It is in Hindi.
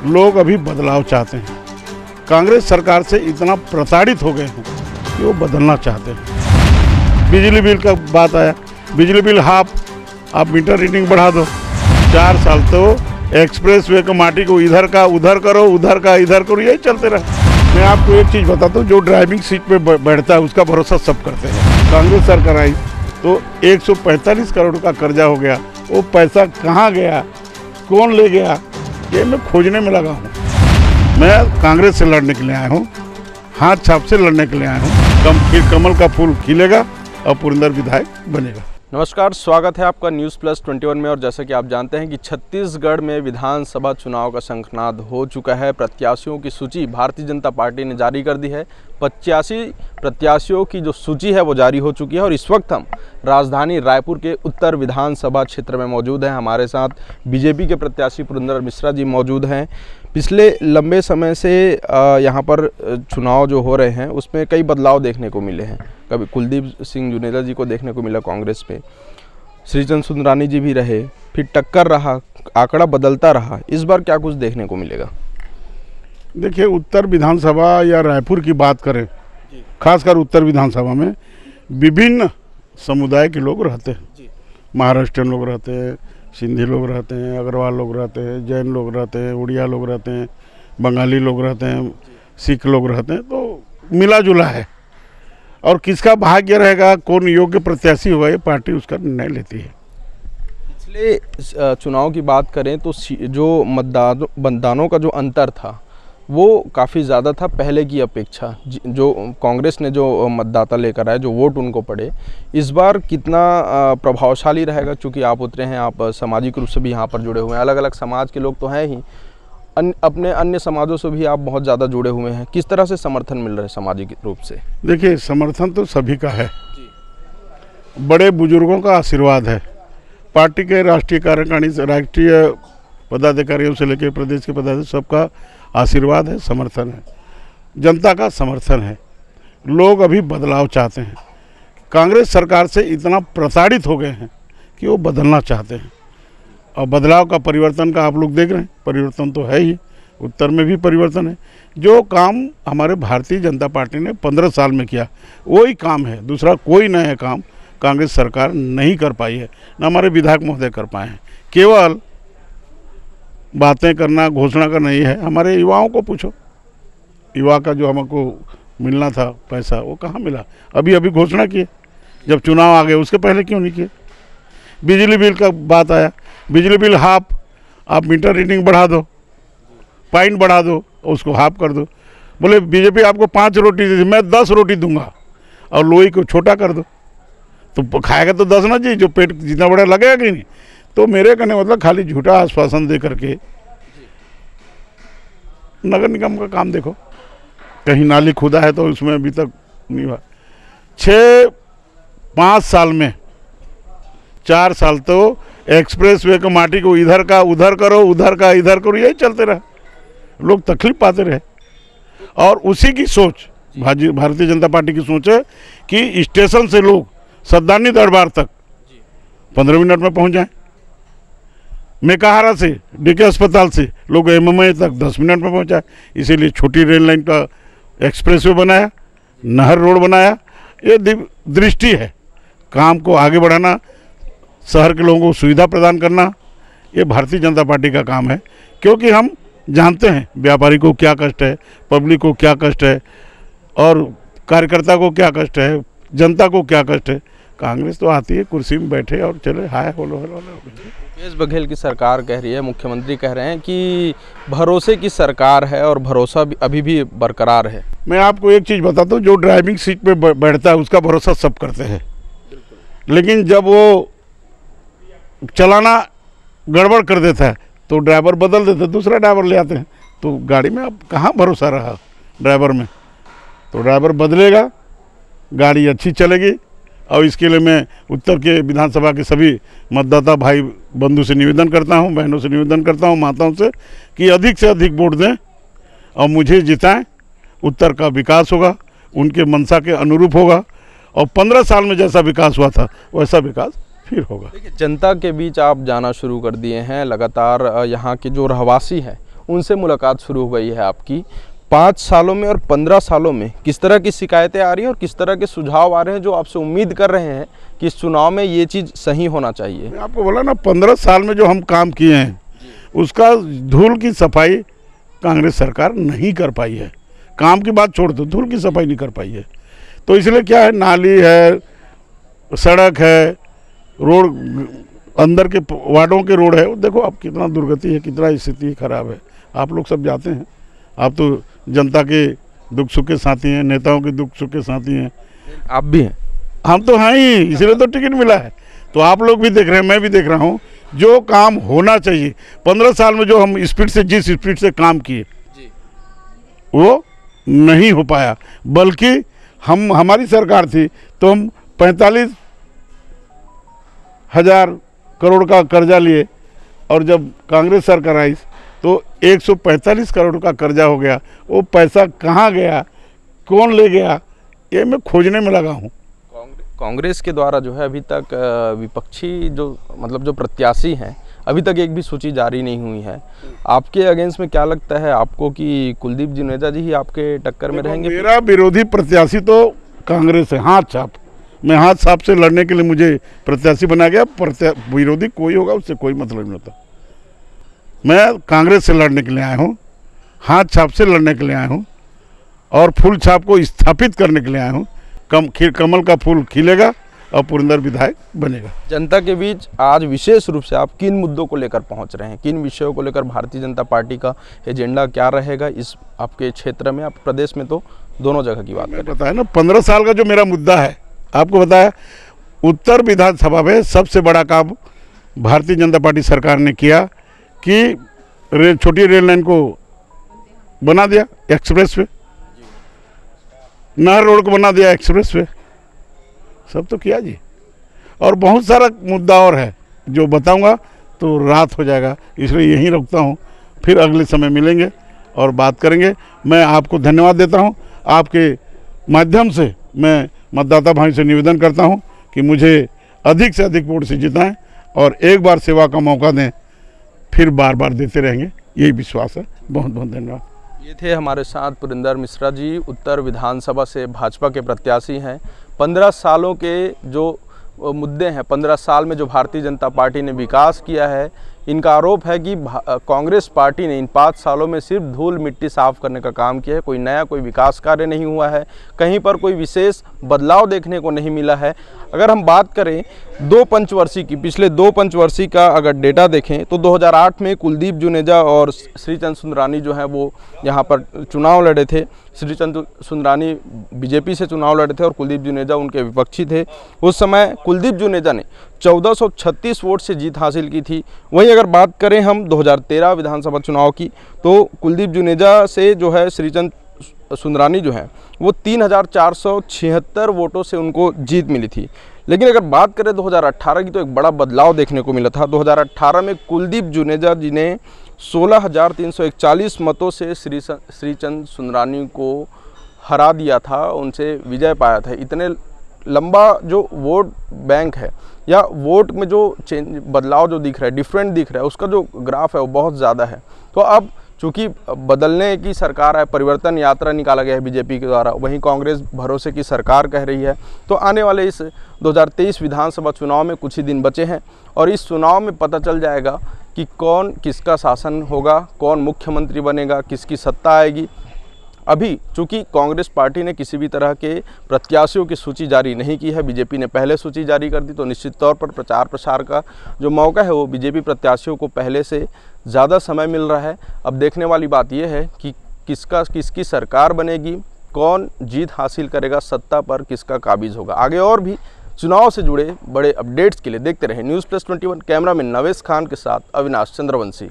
लोग अभी बदलाव चाहते हैं। कांग्रेस सरकार से इतना प्रताड़ित हो गए हैं कि वो बदलना चाहते हैं। बिजली बिल का बात आया, बिजली बिल हाफ, आप मीटर रीडिंग बढ़ा दो। 4 साल तो एक्सप्रेस वे का माटी को इधर का उधर करो, उधर का इधर करो, यही चलते रहे। मैं आपको एक चीज़ बताता हूँ, जो ड्राइविंग सीट पे बैठता है उसका भरोसा सब करते हैं। कांग्रेस सरकार आई तो 145 करोड़ का कर्जा हो गया, वो पैसा कहाँ गया, कौन ले गया, ये मैं खोजने में लगा हूँ। मैं कांग्रेस से लड़ने के लिए आया हूँ, हाथ छाप से लड़ने के लिए आया हूँ। फिर कमल का फूल खिलेगा और पुरंदर विधायक बनेगा। नमस्कार, स्वागत है आपका न्यूज़ प्लस 21 में। और जैसा कि आप जानते हैं कि छत्तीसगढ़ में विधानसभा चुनाव का शंखनाद हो चुका है। प्रत्याशियों की सूची भारतीय जनता पार्टी ने जारी कर दी है। 85 प्रत्याशियों की जो सूची है वो जारी हो चुकी है और इस वक्त हम राजधानी रायपुर के उत्तर विधानसभा क्षेत्र में मौजूद हैं। हमारे साथ बीजेपी के प्रत्याशी पुरंदर मिश्रा जी मौजूद हैं। पिछले लंबे समय से यहाँ पर चुनाव जो हो रहे हैं उसमें कई बदलाव देखने को मिले हैं। कभी कुलदीप सिंह जुनेजा जी को देखने को मिला कांग्रेस पे, श्रीचंद सुंदरानी जी भी रहे, फिर टक्कर रहा, आंकड़ा बदलता रहा। इस बार क्या कुछ देखने को मिलेगा? देखिए, उत्तर विधानसभा या रायपुर की बात करें, खासकर उत्तर विधानसभा में विभिन्न समुदाय के लोग रहते हैं। महाराष्ट्रियन लोग रहते हैं, सिंधी लोग रहते हैं, अग्रवाल लोग रहते हैं, जैन लोग रहते हैं, उड़िया लोग रहते हैं, बंगाली लोग रहते हैं, सिख लोग रहते हैं। तो मिला जुला है और किसका भाग्य रहेगा, कौन योग्य प्रत्याशी होगा, ये पार्टी उसका निर्णय लेती है। पिछले चुनाव की बात करें तो जो मतदानों का जो अंतर था वो काफ़ी ज़्यादा था पहले की अपेक्षा। जो कांग्रेस ने जो मतदाता लेकर आए, जो वोट उनको पड़े, इस बार कितना प्रभावशाली रहेगा? क्योंकि आप उतरे हैं, आप सामाजिक रूप से भी यहाँ पर जुड़े हुए हैं, अलग अलग समाज के लोग तो हैं ही, अपने अन्य समाजों से भी आप बहुत ज़्यादा जुड़े हुए हैं। किस तरह से समर्थन मिल रहा है सामाजिक रूप से? देखिए, समर्थन तो सभी का है, बड़े बुजुर्गों का आशीर्वाद है, पार्टी के राष्ट्रीय कार्यकारिणी से राष्ट्रीय पदाधिकारियों से लेकर प्रदेश के पदाधिकारी सबका आशीर्वाद है, समर्थन है, जनता का समर्थन है। लोग अभी बदलाव चाहते हैं। कांग्रेस सरकार से इतना प्रताड़ित हो गए हैं कि वो बदलना चाहते हैं और बदलाव का, परिवर्तन का आप लोग देख रहे हैं। परिवर्तन तो है ही, उत्तर में भी परिवर्तन है। जो काम हमारे भारतीय जनता पार्टी ने 15 साल में किया वही काम है, दूसरा कोई नया काम कांग्रेस सरकार नहीं कर पाई है, न हमारे विधायक महोदय कर पाए हैं। केवल बातें करना, घोषणा करना ही है। हमारे युवाओं को पूछो, युवा का जो हमको मिलना था पैसा वो कहाँ मिला? अभी अभी घोषणा किए, जब चुनाव आ गए, उसके पहले क्यों नहीं किए? बिजली बिल का बात आया, बिजली बिल हाफ, आप मीटर रीडिंग बढ़ा दो, पॉइंट बढ़ा दो, उसको हाफ कर दो। बोले बीजेपी आपको 5 रोटी दे, मैं 10 रोटी दूंगा और लोई को छोटा कर दो। तो खाएगा तो 10 ना जी, जो पेट जितना बड़ा लगेगा कि नहीं। तो मेरे कहने मतलब खाली झूठा आश्वासन दे करके नगर निगम का काम देखो, कहीं नाली खुदा है तो उसमें अभी तक नहीं हुआ। 5 साल में 4 साल तो एक्सप्रेस वे का माटी को इधर का उधर करो, उधर का इधर करो, यही चलते रहे। लोग तकलीफ पाते रहे और उसी की सोच भारतीय जनता पार्टी की सोच है कि स्टेशन से लोग सद्दानी दरबार तक 15 मिनट में पहुंच जाएं। मेकाहारा से डीके अस्पताल से लोग एमएमए तक 10 मिनट में पहुंचाए। इसीलिए छोटी रेल लाइन का एक्सप्रेसवे बनाया, नहर रोड बनाया। ये दृष्टि है, काम को आगे बढ़ाना, शहर के लोगों को सुविधा प्रदान करना, ये भारतीय जनता पार्टी का काम है। क्योंकि हम जानते हैं व्यापारी को क्या कष्ट है, पब्लिक को क्या कष्ट है और कार्यकर्ता को क्या कष्ट है, जनता को क्या कष्ट है। कांग्रेस तो आती है, कुर्सी में बैठे और चले हाय होलो होलो। भूपेश बघेल की सरकार कह रही है, मुख्यमंत्री कह रहे हैं कि भरोसे की सरकार है और भरोसा भी अभी भी बरकरार है। मैं आपको एक चीज़ बताता हूँ, जो ड्राइविंग सीट पे बैठता है उसका भरोसा सब करते हैं, लेकिन जब वो चलाना गड़बड़ कर देता है तो ड्राइवर बदल देते, दूसरा ड्राइवर ले आते हैं। तो गाड़ी में अब कहाँ भरोसा रहा ड्राइवर में? तो ड्राइवर बदलेगा, गाड़ी अच्छी चलेगी। और इसके लिए मैं उत्तर के विधानसभा के सभी मतदाता भाई बंधु से निवेदन करता हूं, बहनों से निवेदन करता हूं, माताओं से कि अधिक से अधिक वोट दें और मुझे जिताएं। उत्तर का विकास होगा, उनके मंशा के अनुरूप होगा और 15 साल में जैसा विकास हुआ था वैसा विकास फिर होगा। देखिए, जनता के बीच आप जाना शुरू कर दिए हैं, लगातार यहाँ के जो रहवासी हैं उनसे मुलाकात शुरू हो गई है आपकी। 5 सालों में और 15 सालों में किस तरह की शिकायतें आ रही हैं और किस तरह के सुझाव आ रहे हैं जो आपसे उम्मीद कर रहे हैं कि इस चुनाव में ये चीज़ सही होना चाहिए? मैं आपको बोला ना, 15 साल में जो हम काम किए हैं उसका धूल की सफाई कांग्रेस सरकार नहीं कर पाई है। काम की बात छोड़ दो, धूल की सफाई नहीं कर पाई है। तो इसलिए क्या है, नाली है, सड़क है, रोड, अंदर के वार्डों के रोड है, वो देखो आप कितना दुर्गति है, कितना स्थिति खराब है। आप लोग सब जाते हैं, आप तो जनता के दुख सुख के साथी हैं, नेताओं के दुख सुख के साथी हैं। आप भी हैं? हम तो हैं ही, इसलिए तो टिकट मिला है। तो आप लोग भी देख रहे हैं, मैं भी देख रहा हूँ। जो काम होना चाहिए 15 साल में जो हम स्पीड से, जिस स्पीड से काम किए वो नहीं हो पाया। बल्कि हमारी सरकार थी तो हम 45,000 करोड़ का कर्जा लिए, और जब कांग्रेस सरकार आई तो 145 करोड़ का कर्जा हो गया। वो पैसा कहाँ गया, कौन ले गया, ये मैं खोजने में लगा हूँ। कांग्रेस के द्वारा जो है अभी तक विपक्षी जो मतलब जो प्रत्याशी हैं, अभी तक एक भी सूची जारी नहीं हुई है। आपके अगेंस्ट में क्या लगता है आपको कि कुलदीप जुनेजा जी ही आपके टक्कर में रहेंगे? मेरा विरोधी प्रत्याशी तो कांग्रेस है, हाथ छाप। मैं हाथ छाप से लड़ने के लिए मुझे प्रत्याशी बनाया गया। विरोधी कोई होगा उससे कोई मतलब नहीं होता। मैं कांग्रेस से लड़ने के लिए आया हूँ, हाथ छाप से लड़ने के लिए आया हूँ, और फूल छाप को स्थापित करने के लिए आया हूँ। कमल का फूल खिलेगा और पुरंदर विधायक बनेगा। जनता के बीच आज विशेष रूप से आप किन मुद्दों को लेकर पहुंच रहे हैं, किन विषयों को लेकर भारतीय जनता पार्टी का एजेंडा क्या रहेगा इस आपके क्षेत्र में? आप प्रदेश में तो दोनों जगह की बात करें। बताया ना, 15 साल का जो मेरा मुद्दा है, आपको बताया, उत्तर विधानसभा में सबसे बड़ा काम भारतीय जनता पार्टी सरकार ने किया कि छोटी रेल लाइन को बना दिया, एक्सप्रेस वे, नहर रोड को बना दिया एक्सप्रेस वे, सब तो किया जी। और बहुत सारा मुद्दा और है जो बताऊंगा तो रात हो जाएगा, इसलिए यहीं रुकता हूं। फिर अगले समय मिलेंगे और बात करेंगे। मैं आपको धन्यवाद देता हूं। आपके माध्यम से मैं मतदाता भाई से निवेदन करता हूं कि मुझे अधिक से अधिक वोट से जिताएं और एक बार सेवा का मौका दें, फिर बार बार देते रहेंगे, यही विश्वास है। बहुत बहुत धन्यवाद। ये थे हमारे साथ पुरिंदर मिश्रा जी, उत्तर विधानसभा से भाजपा के प्रत्याशी हैं। 15 सालों के जो मुद्दे हैं, 15 साल में जो भारतीय जनता पार्टी ने विकास किया है, इनका आरोप है कि कांग्रेस पार्टी ने इन 5 सालों में सिर्फ धूल मिट्टी साफ करने का काम किया है। कोई नया कोई विकास कार्य नहीं हुआ है, कहीं पर कोई विशेष बदलाव देखने को नहीं मिला है। अगर हम बात करें 2 पंचवर्षीय की, पिछले 2 पंचवर्षीय का अगर डेटा देखें तो 2008 में कुलदीप जुनेजा और श्रीचंद सुंदरानी जो हैं वो यहाँ पर चुनाव लड़े थे। श्रीचंद सुंदरानी बीजेपी से चुनाव लड़े थे और कुलदीप जुनेजा उनके विपक्षी थे। उस समय कुलदीप जुनेजा ने 1436 वोट से जीत हासिल की थी। वहीं अगर बात करें हम 2013 विधानसभा चुनाव की, तो कुलदीप जुनेजा से जो है श्रीचंद सुंदरानी जो है वो 3476 वोटों से उनको जीत मिली थी। लेकिन अगर बात करें 2018 की, तो एक बड़ा बदलाव देखने को मिला था। 2018 में कुलदीप जुनेजा जी ने 16,341 मतों से श्रीचंद सुंदरानी को हरा दिया था, उनसे विजय पाया था। इतने लंबा जो वोट बैंक है या वोट में जो बदलाव जो दिख रहा है, डिफरेंट दिख रहा है, उसका जो ग्राफ है वो बहुत ज़्यादा है। तो अब चूँकि बदलने की सरकार है, परिवर्तन यात्रा निकाला गया है बीजेपी के द्वारा, वहीं कांग्रेस भरोसे की सरकार कह रही है। तो आने वाले इस 2023 विधानसभा चुनाव में कुछ ही दिन बचे हैं और इस चुनाव में पता चल जाएगा कि कौन किसका शासन होगा, कौन मुख्यमंत्री बनेगा, किसकी सत्ता आएगी। अभी चूंकि कांग्रेस पार्टी ने किसी भी तरह के प्रत्याशियों की सूची जारी नहीं की है, बीजेपी ने पहले सूची जारी कर दी, तो निश्चित तौर पर प्रचार प्रसार का जो मौका है वो बीजेपी प्रत्याशियों को पहले से ज़्यादा समय मिल रहा है। अब देखने वाली बात यह है कि किसकी सरकार बनेगी, कौन जीत हासिल करेगा, सत्ता पर किसका काबिज होगा। आगे और भी चुनाव से जुड़े बड़े अपडेट्स के लिए देखते रहें न्यूज़ प्लस 21। कैमरा में नवेश खान के साथ अविनाश चंद्रवंशी।